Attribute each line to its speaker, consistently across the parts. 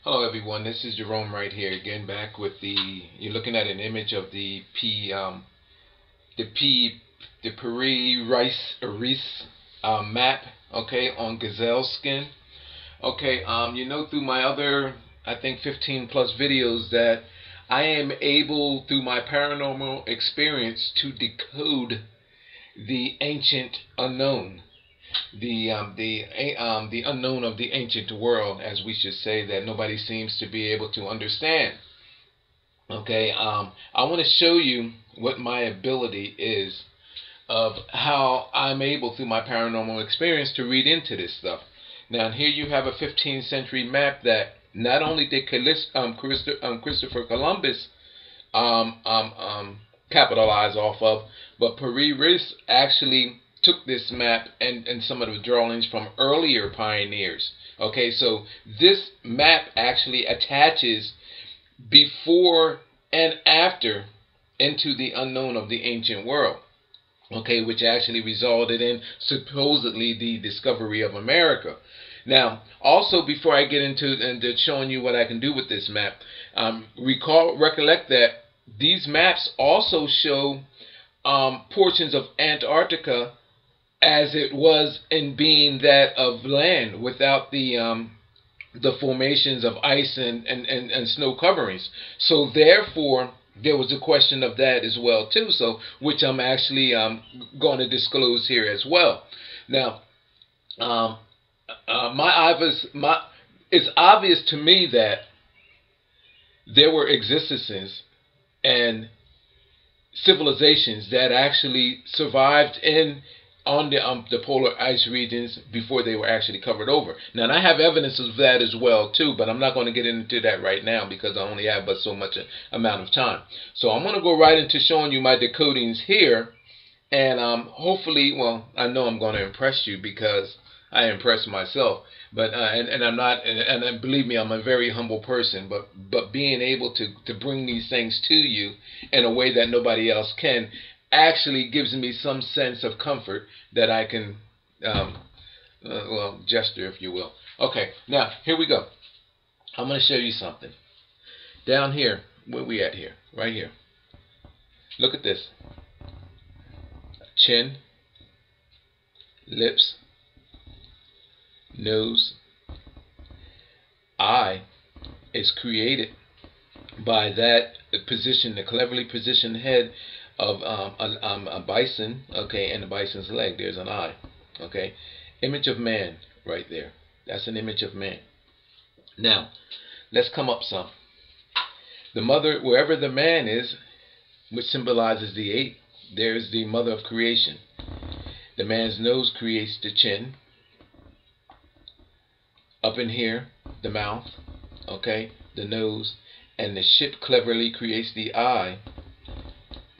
Speaker 1: Hello everyone, this is Gerone Wright here again, back with you're looking at an image of the P, the Piri Reis map, okay, on gazelle skin. Okay, through my other, I think 15 plus videos that I am able, through my paranormal experience, to decode the ancient unknown, the unknown of the ancient world, as we should say, that nobody seems to be able to understand. Okay, I want to show you what my ability is, of how I'm able, through my paranormal experience, to read into this stuff. Now, here you have a 15th century map that not only did Christopher Columbus um, um, um, capitalize off of, but Piri Reis actually took this map and some of the drawings from earlier pioneers. Okay, so this map actually attaches before and after into the unknown of the ancient world. Okay, which actually resulted in supposedly the discovery of America. Now, also before I get into showing you what I can do with this map, recollect that these maps also show portions of Antarctica as it was in being that of land without the formations of ice and snow coverings. So therefore, there was a question of that as well too. So which I'm actually going to disclose here as well. Now, um, it's obvious to me that there were existences and civilizations that actually survived in on the polar ice regions before they were actually covered over. Now, and I have evidence of that as well too, but I'm not going to get into that right now because I only have but so much amount of time. So I'm going to go right into showing you my decodings here, and hopefully, well, I know I'm going to impress you because I impress myself. But and I'm not, and believe me, I'm a very humble person. But being able to bring these things to you in a way that nobody else can actually gives me some sense of comfort that I can, well, gesture, if you will. Okay, now here we go. I'm going to show you something. Down here, where we at here? Right here. Look at this. Chin, lips, nose, eye is created by that position, the cleverly positioned head of a bison, okay, and the bison's leg. There's an eye, okay. Image of man right there. That's an image of man. Now, let's come up some. The mother, wherever the man is, which symbolizes the ape, there's the mother of creation. The man's nose creates the chin. Up in here, the mouth, okay, the nose, and the ship cleverly creates the eye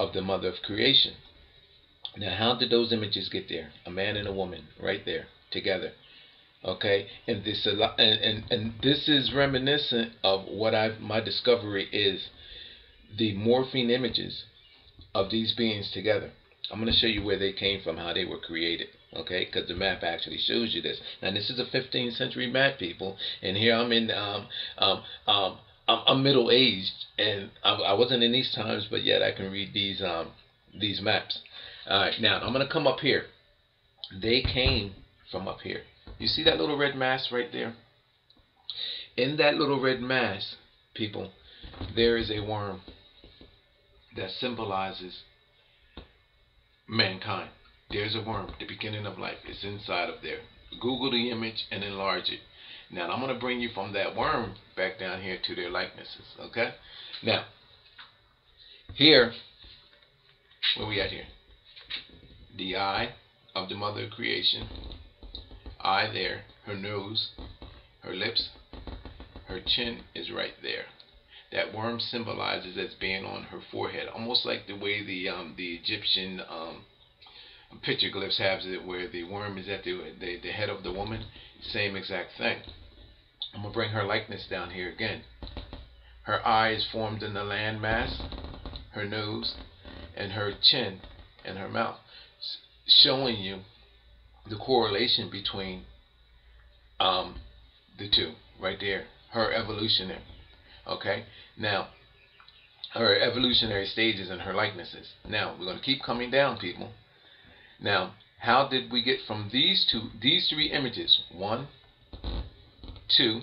Speaker 1: of the mother of creation. Now, how did those images get there? A man and a woman, right there, together. Okay, and this is reminiscent of what my discovery is, the morphine images of these beings together. I'm going to show you where they came from, how they were created. Okay, because the map actually shows you this. Now, this is a 15th century map, people, and here I'm in I'm middle aged, and I wasn't in these times, but yet I can read these maps. All right, now I'm going to come up here. They came from up here. You see that little red mass right there? In that little red mass, people, there is a worm that symbolizes mankind. There's a worm, the beginning of life. It's inside of there. Google the image and enlarge it. Now, I'm going to bring you from that worm back down here to their likenesses, okay? Now, here, where we at here? The eye of the mother of creation. Eye there. Her nose, her lips, her chin is right there. That worm symbolizes as being on her forehead, almost like the way the Egyptian petroglyphs have it, where the worm is at the head of the woman. Same exact thing. I'm going to bring her likeness down here again. Her eye is formed in the land mass, her nose, and her chin and her mouth, showing you the correlation between the two right there. her evolutionary. Okay, now her evolutionary stages and her likenesses. Now we're going to keep coming down, people. Now, how did we get from these three images, 1, 2,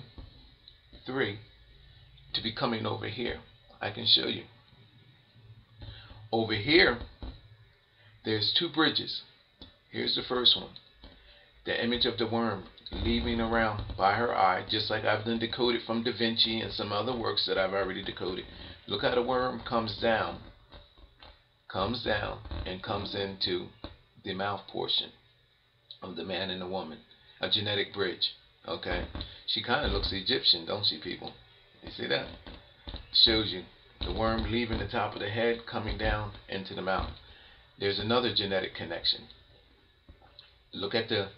Speaker 1: 3, to be coming over here? I can show you. Over here, there's 2 bridges. Here's the first one. The image of the worm leaving around by her eye, just like I've done decoded from Da Vinci and some other works that I've already decoded. Look how the worm comes down, and comes into the mouth portion of the man and the woman. A genetic bridge. Okay? She kind of looks Egyptian, don't she, people? You see that? Shows you the worm leaving the top of the head, coming down into the mouth. There's another genetic connection. Look at the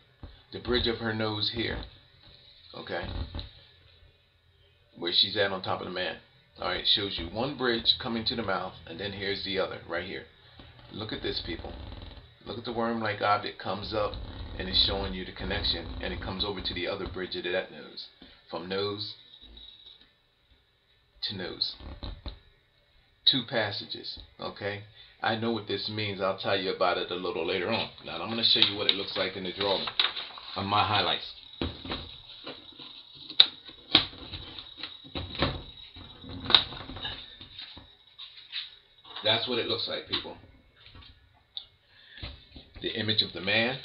Speaker 1: bridge of her nose here. Okay? Where she's at on top of the man. Alright, shows you one bridge coming to the mouth, and then here's the other, right here. Look at this, people. Look at the worm-like object comes up, and it's showing you the connection, and it comes over to the other bridge of that nose. From nose to nose. 2 passages, okay? I know what this means. I'll tell you about it a little later on. Now, I'm going to show you what it looks like in the drawing of my highlights. That's what it looks like, people. The image of the man.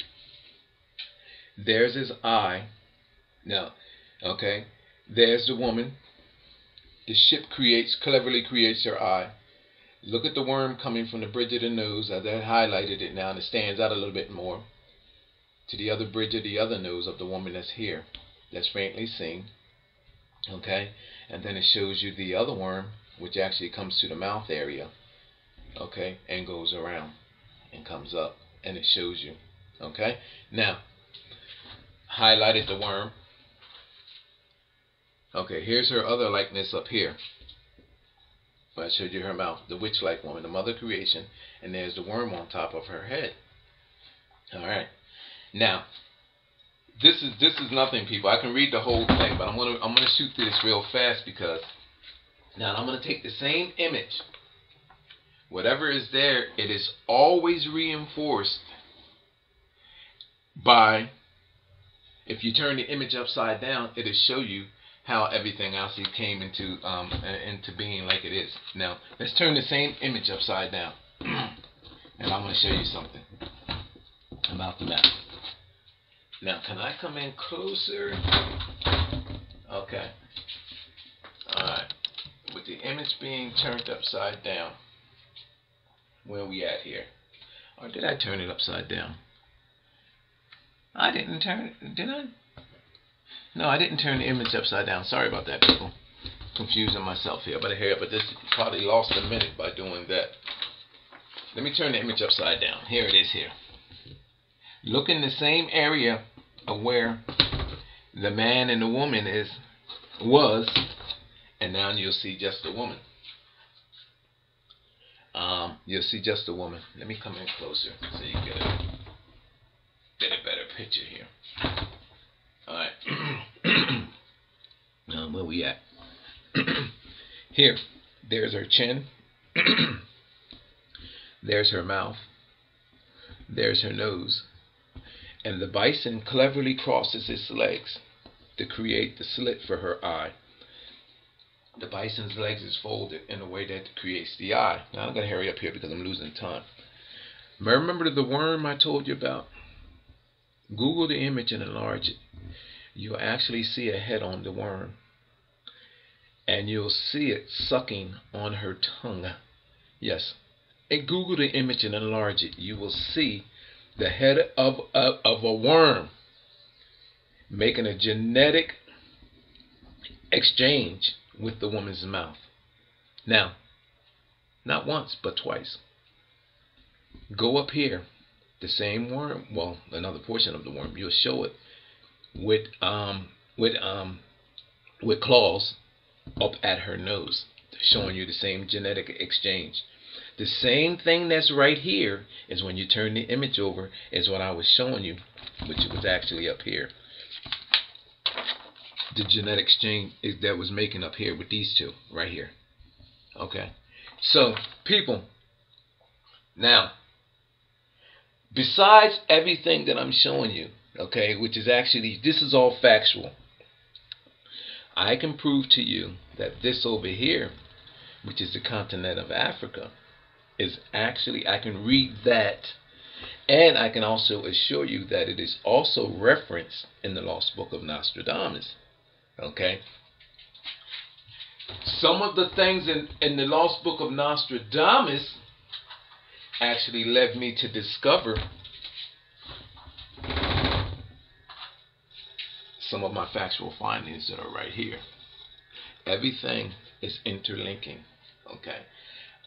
Speaker 1: There's his eye. Now, okay, there's the woman. The ship cleverly creates her eye. Look at the worm coming from the bridge of the nose. As I highlighted it now, and it stands out a little bit more, to the other bridge of the other nose of the woman that's here, that's faintly seen. Okay, and then it shows you the other worm, which actually comes to the mouth area. Okay, and goes around and comes up, and it shows you. Okay, now highlighted the worm. Okay, here's her other likeness up here. I showed you her mouth, the witch-like woman, the mother creation, and there's the worm on top of her head. All right, now this is nothing, people. I can read the whole thing, but I'm gonna shoot through this real fast, because now I'm gonna take the same image. Whatever is there, it is always reinforced by, if you turn the image upside down, it'll show you how everything else came into being like it is. Now, let's turn the same image upside down, and I'm going to show you something about the map. Now, can I come in closer? Okay. Alright. With the image being turned upside down, where are we at here? Or did I turn it upside down? I didn't turn it, did I? No, I didn't turn the image upside down. Sorry about that, people. Confusing myself here. But this probably lost a minute by doing that. Let me turn the image upside down. Here it is here. Look in the same area of where the man and the woman was, and now you'll see just the woman. You'll see just the woman. Let me come in closer so you get a better picture here. Alright. Where we at? Here. There's her chin. There's her mouth. There's her nose. And the bison cleverly crosses its legs to create the slit for her eye. The bison's legs is folded in a way that creates the eye. Now I'm going to hurry up here because I'm losing time. Remember the worm I told you about? Google the image and enlarge it. You'll actually see a head on the worm. And you'll see it sucking on her tongue. Yes. And Google the image and enlarge it. You will see the head of a worm making a genetic exchange with the woman's mouth. Now, not once, but twice. Go up here. The same worm, well, another portion of the worm, you'll show it with claws up at her nose, showing you the same genetic exchange. The same thing that's right here is when you turn the image over is what I was showing you, which was actually up here. the genetic exchange that was making up here with these two right here. Okay, so people, now besides everything that I'm showing you, okay, which is actually, this is all factual, I can prove to you that this over here, which is the continent of Africa, is actually, I can read that, and I can also assure you that it is also referenced in the Lost Book of Nostradamus. Okay, some of the things in the Lost Book of Nostradamus actually led me to discover some of my factual findings that are right here. Everything is interlinking. Okay,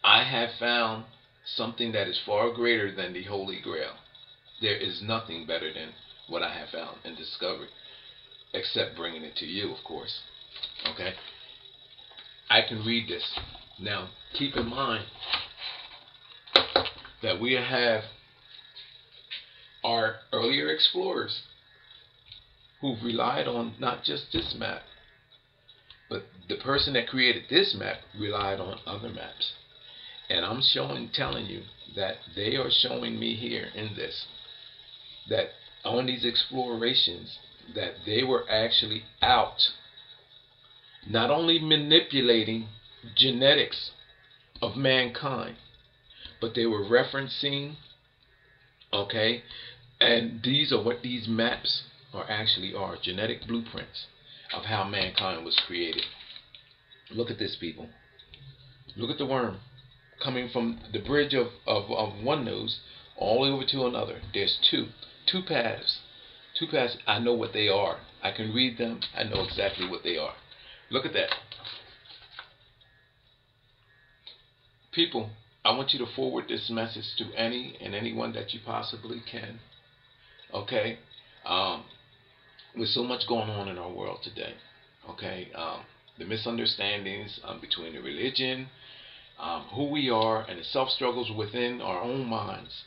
Speaker 1: I have found something that is far greater than the Holy Grail. There is nothing better than what I have found and discovered, except bringing it to you, of course. Okay, I can read this. Now, keep in mind that we have our earlier explorers who've relied on not just this map, but the person that created this map relied on other maps. And I'm telling you that they are showing me here in this, that on these explorations, that they were actually out not only manipulating genetics of mankind, but they were referencing, okay, and these are what these maps are genetic blueprints of how mankind was created. Look at this, people. Look at the worm coming from the bridge of one nose all the way over to another. There's two paths. Two paths. I know what they are. I can read them. I know exactly what they are. Look at that. People, I want you to forward this message to anyone that you possibly can. Okay? With so much going on in our world today. Okay? The misunderstandings between the religion, who we are, and the self-struggles within our own minds.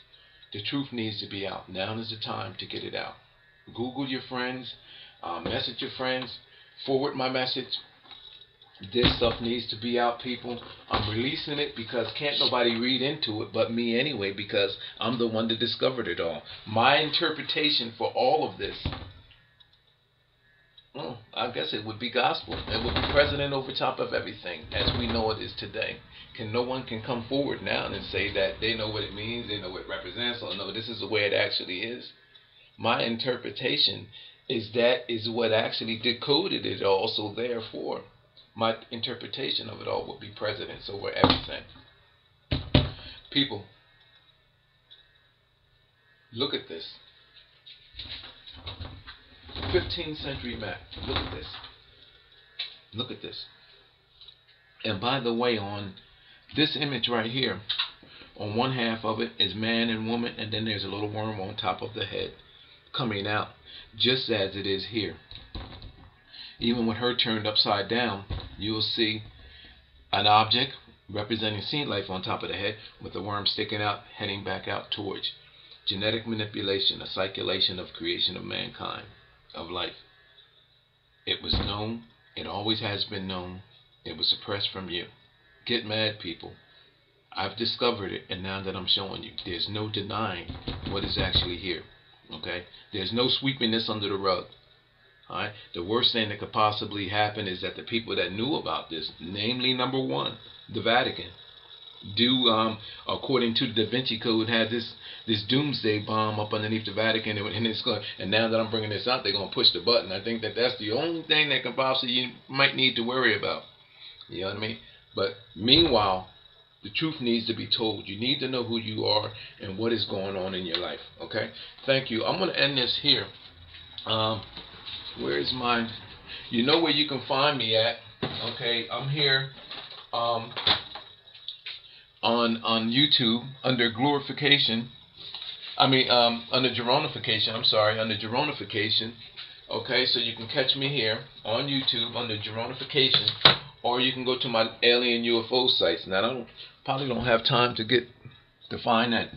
Speaker 1: The truth needs to be out. Now is the time to get it out. Google your friends, message your friends, forward my message. This stuff needs to be out, people. I'm releasing it because can't nobody read into it but me anyway, because I'm the one that discovered it all. My interpretation for all of this, well, I guess it would be gospel. It would be president over top of everything as we know it is today. No one can come forward now and say that they know what it means, they know what it represents, or no, this is the way it actually is. My interpretation is what actually decoded it all, so therefore my interpretation of it all would be presidents over everything. People, look at this. 15th century map. Look at this. Look at this. And by the way, on this image right here, on one half of it is man and woman, and then there's a little worm on top of the head coming out, just as it is here. Even with her turned upside down, you will see an object representing sea life on top of the head, with the worm sticking out, heading back out towards genetic manipulation, a circulation of creation of mankind, of life. It was known. It always has been known. It was suppressed from you. Get mad, people. I've discovered it, and now that I'm showing you, there's no denying what is actually here. Okay? There's no sweeping this under the rug. Alright? The worst thing that could possibly happen is that the people that knew about this, namely number one, the Vatican, according to the Da Vinci Code, had this doomsday bomb up underneath the Vatican, and now that I'm bringing this out, they're going to push the button. I think that that's the only thing that can possibly you might need to worry about. You know what I mean? But meanwhile, the truth needs to be told. You need to know who you are and what is going on in your life. Okay? Thank you. I'm going to end this here. Where is mine? You know where you can find me at. Okay? I'm here on YouTube under glorification. Under Geronification. I'm sorry, under Geronification. Okay? So you can catch me here on YouTube under Geronification. Or you can go to my alien UFO sites. Now, I probably don't have time to find that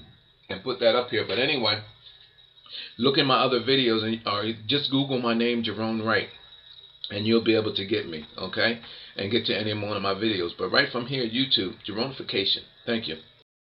Speaker 1: and put that up here. But anyway, look at my other videos, or just Google my name, Gerone Wright. and you'll be able to get me, okay, and get to any one of my videos. But right from here, YouTube, Geronification. Thank you.